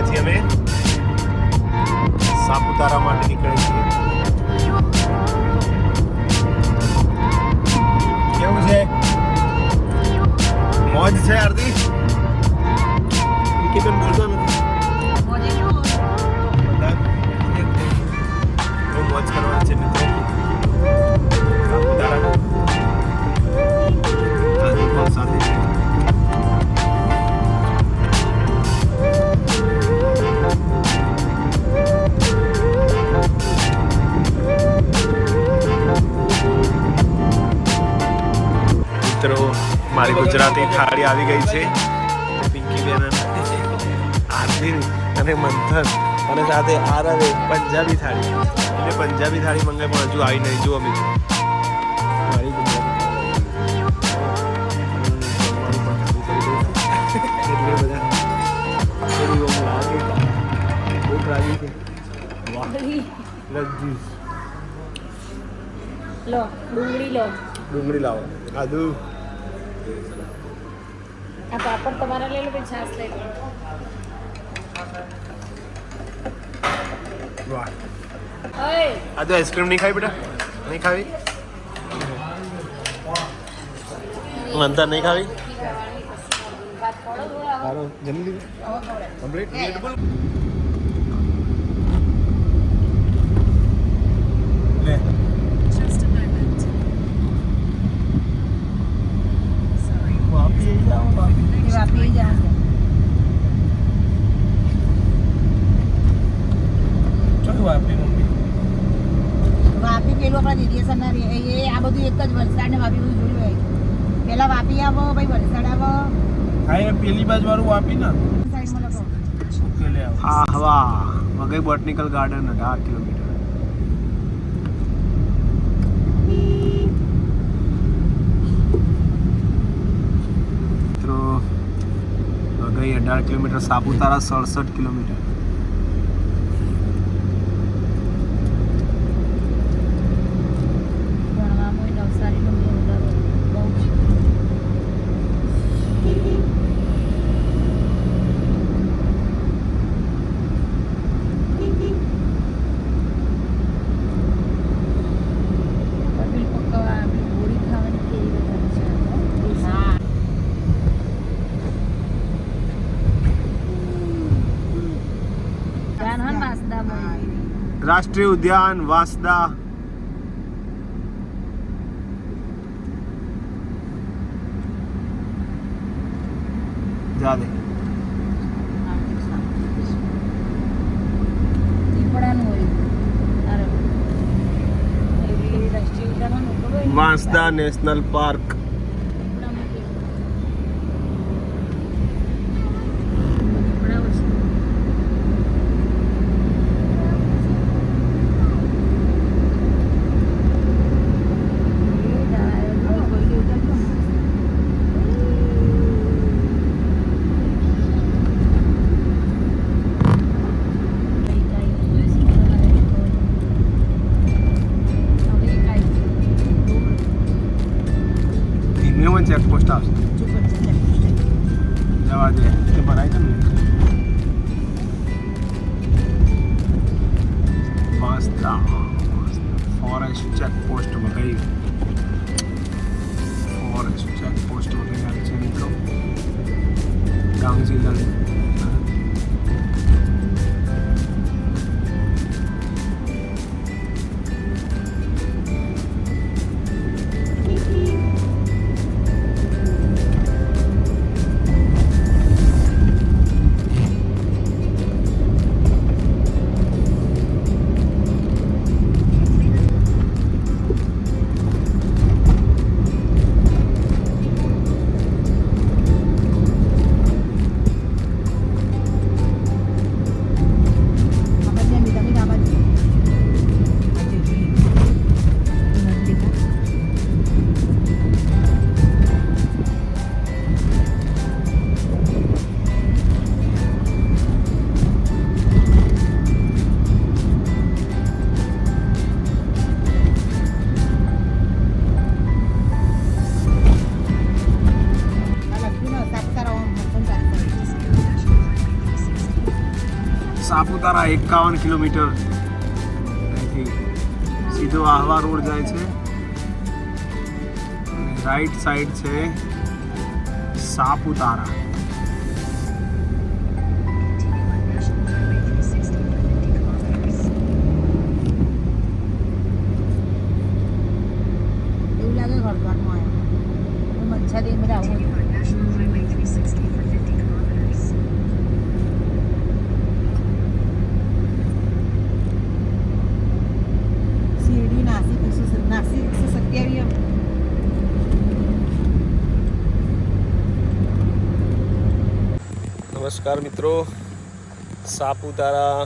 ગયા છીએ અમે સાપુતારા માટે નીકળે છીએ. કેવું છે? મોજ છે આરતી? વિકી બેન બોલતો નથી. બહુ મોજ કરવાની છે મિત્રો સાપુતારા. આજે પણ સાથે છે. મિત્રો મારી ગુજરાતી થાળી આવી ગઈ છે. પિંકી બેન આરતી અને મંથન અને સાથે આરવે પંજાબી થાળી. એટલે પંજાબી થાળી મંગાવી પણ હજુ આવી નહીં. જુઓ મિત્રો મારી ડુંગળી લાવો. આદુ આ પાપડ તમારા લઈ લો, પછી છાશ લઈ લો. વાહ. ઓય આદુ આઈસ્ક્રીમ નહીં ખાવી બેટા? નહીં ખાવી? મંથન નહીં ખાવી? વાત પડો થોડા. સારું જમી લીધું કમ્પ્લીટ. લે વાપી જા. ચલો વાપી મમ્મી. વાપી પેલું આપણા રેડિયેશન ના એ આ બધું એક જ વલસાડ ને વાપી બધું જોયું હોય. પેલા વાપી આવો પછી વલસાડ આવો. હા એ પેલી બાજુ વાળું વાપી ને સાઈડમાં લખો. હા હવા વઘઈ બોટનિકલ ગાર્ડન 18 કિલોમીટર. મિત્રો વઘઈ 18 કિલોમીટર, સાપુતારા 67 કિલોમીટર. ભણવામાં નવસારીનો વધારો બહુ છે. પટેલ પકવા આપણી ગોળી ખાવાની કેવી વધારે છે. હા જાનહન વાસદામાં રાષ્ટ્રીય ઉદ્યાન વાંસદા. જા દે દીપડાનું હોય. અરે એવી રાષ્ટ્રીય ઉદ્યાનમાં મોટો હોય ને. Vansda national park. દીપડામાં કેવું? દીપડા હોય છે. એ દાળ કોઈ ઉતારજો. ધીમે ચેકપોસ્ટ આવશે. જવા દે તે ભરાય છે ને. Vansda forest checkpost Waghai. Forest checkpost Waghai આવે છે મિત્રો ડાંગ જિલ્લાની. સાપુતારા 51 કિલોમીટર અહીંથી સીધો આહવા રોડ જાય છે. રાઈટ સાઈડ છે સાપુતારા. એવું લાગે ઘરઘરમાં આવ્યો મચ્છર એ બધા આવું શિરડી નાસિક 127. નમસ્કાર મિત્રો, સાપુતારા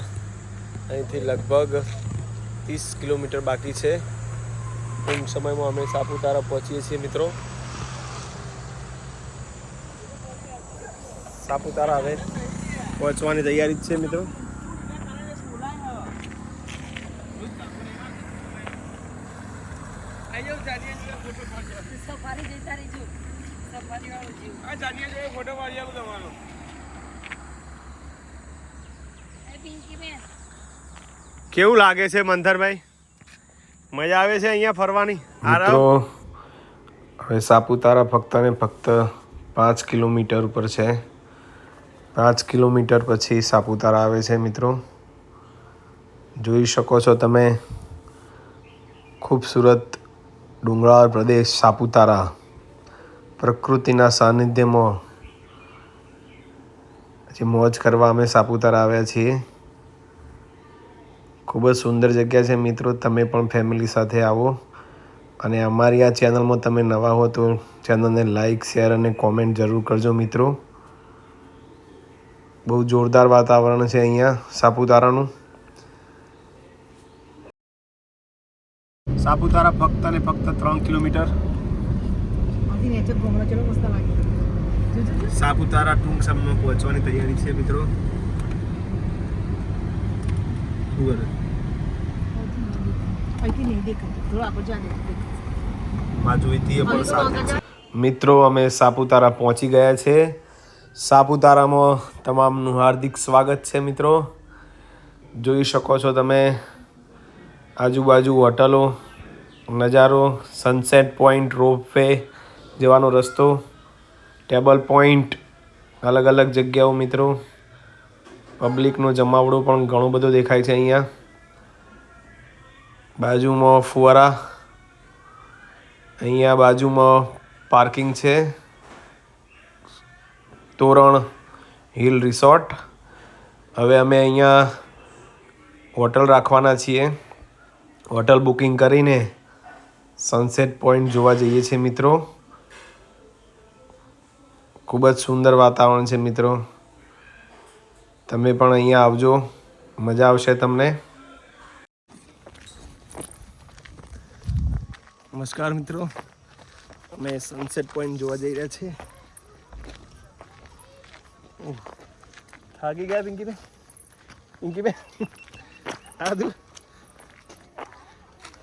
અહીંથી લગભગ 30 કિલોમીટર બાકી છે. ટૂંક સમયમાં અમે સાપુતારા પહોંચીએ છીએ મિત્રો. સાપુતારા હવે પહોંચવાની તૈયારી જ છે મિત્રો. કેવું લાગે છે મંથરભાઈ? મજા આવે છે અહીંયા ફરવાની? મિત્રો હવે સાપુતારા ફક્ત ને ફક્ત 5 કિલોમીટર ઉપર છે. 5 કિલોમીટર પછી સાપુતારા આવે છે મિત્રો. જોઈ શકો છો તમે ખૂબસૂરત ડુંગરાળ પ્રદેશ સાપુતારા. પ્રકૃતિના સાનિધ્યમાં જે મોજ કરવા અમે સાપુતારા આવ્યા છીએ. ખૂબ જ સુંદર જગ્યા છે મિત્રો. તમે પણ ફેમિલી સાથે આવો અને અમારી આ ચેનલમાં તમે નવા હો તો ચેનલને લાઈક, શેર અને કોમેન્ટ જરૂર કરજો મિત્રો. બહુ જોરદાર વાતાવરણ છે અહીંયા સાપુતારાનું. સાપુતારા ફક્ત ને ફક્ત 3 કિલોમીટર. સાપુતારા ટૂંક સમયમાં પહોંચવાની તૈયારી છે મિત્રો. મિત્રો અમે સાપુતારા પહોંચી ગયા છે. સાપુતારામાં તમામનું હાર્દિક સ્વાગત છે મિત્રો. જોઈ શકો છો તમે આજુબાજુ હોટલો, નજારો, સનસેટ પોઈન્ટ, રોપવે જવાનો રસ્તો, ટેબલ પોઈન્ટ, અલગ અલગ જગ્યાઓ મિત્રો. પબ્લિકનો જમાવડો પણ ઘણો બધો દેખાય છે અહીંયા. બાજુમાં ફુવારા, અહીંયા બાજુમાં પાર્કિંગ છે. તોરણ હિલ રિસોર્ટ. હવે અમે અહીંયા હોટલ રાખવાના છીએ. હોટલ બુકિંગ કરીને સનસેટ પોઈન્ટ જોવા જઈએ છીએ મિત્રો. ખૂબ જ સુંદર વાતાવરણ છે મિત્રો. તમે પણ અહીંયા આવજો, મજા આવશે તમને. નમસ્કાર મિત્રો, અમે સનસેટ પોઈન્ટ જોવા જઈ રહ્યા છીએ. થાકી ગયા પિંકીબેન? પિંકીબેન આદુ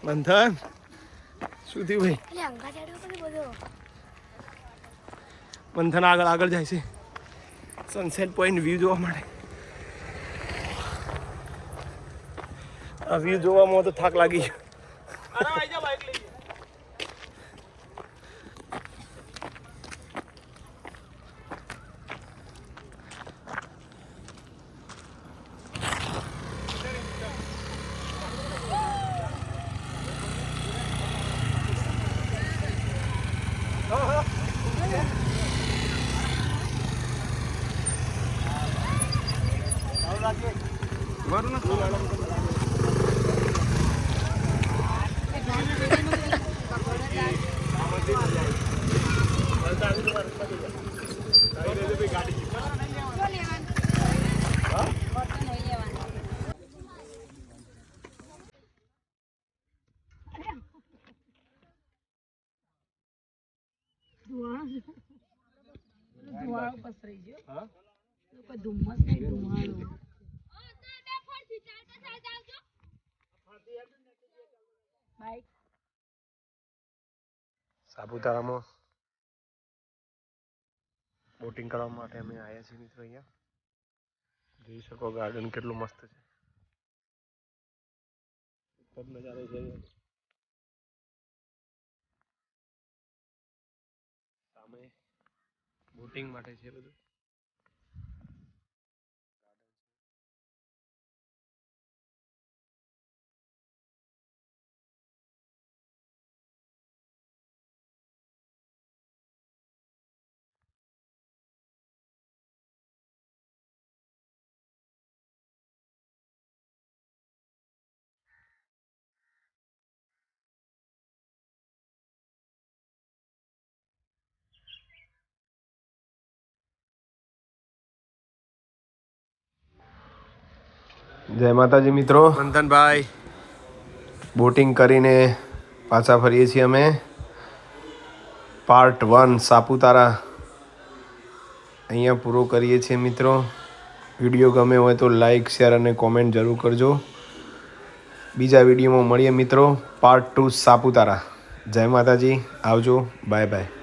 મંથન શું થયું ભાઈ? મંથન આગળ આગળ જાય છે સનસેટ પોઈન્ટ વ્યૂ જોવા માટે. આ વ્યૂ જોવામાં તો થાક લાગી ગયો. ધુવાળો પસરાઈ ગયો. કોઈ ધુમ્મસ નહીં, ધુવાળો. સાપુતારામાં બોટિંગ કરવા માટે અમે આવ્યા છીએ મિત્રો. અહીંયા જોઈ શકો ગાર્ડન કેટલું મસ્ત છે. ખૂબ નજારો છે. સામે બોટિંગ માટે છે બધું. જય માતાજી મિત્રો. મંથનભાઈ બોટિંગ કરીને પાછા ફરીએ છીએ અમે. પાર્ટ 1 સાપુતારા અહીંયા પૂરો કરીએ છીએ મિત્રો. વિડીયો ગમે હોય તો લાઈક શેર અને કોમેન્ટ જરૂર કરજો. બીજા વિડીયોમાં મળીએ મિત્રો. પાર્ટ 2 સાપુતારા. જય માતાજી. આવજો. Bye bye.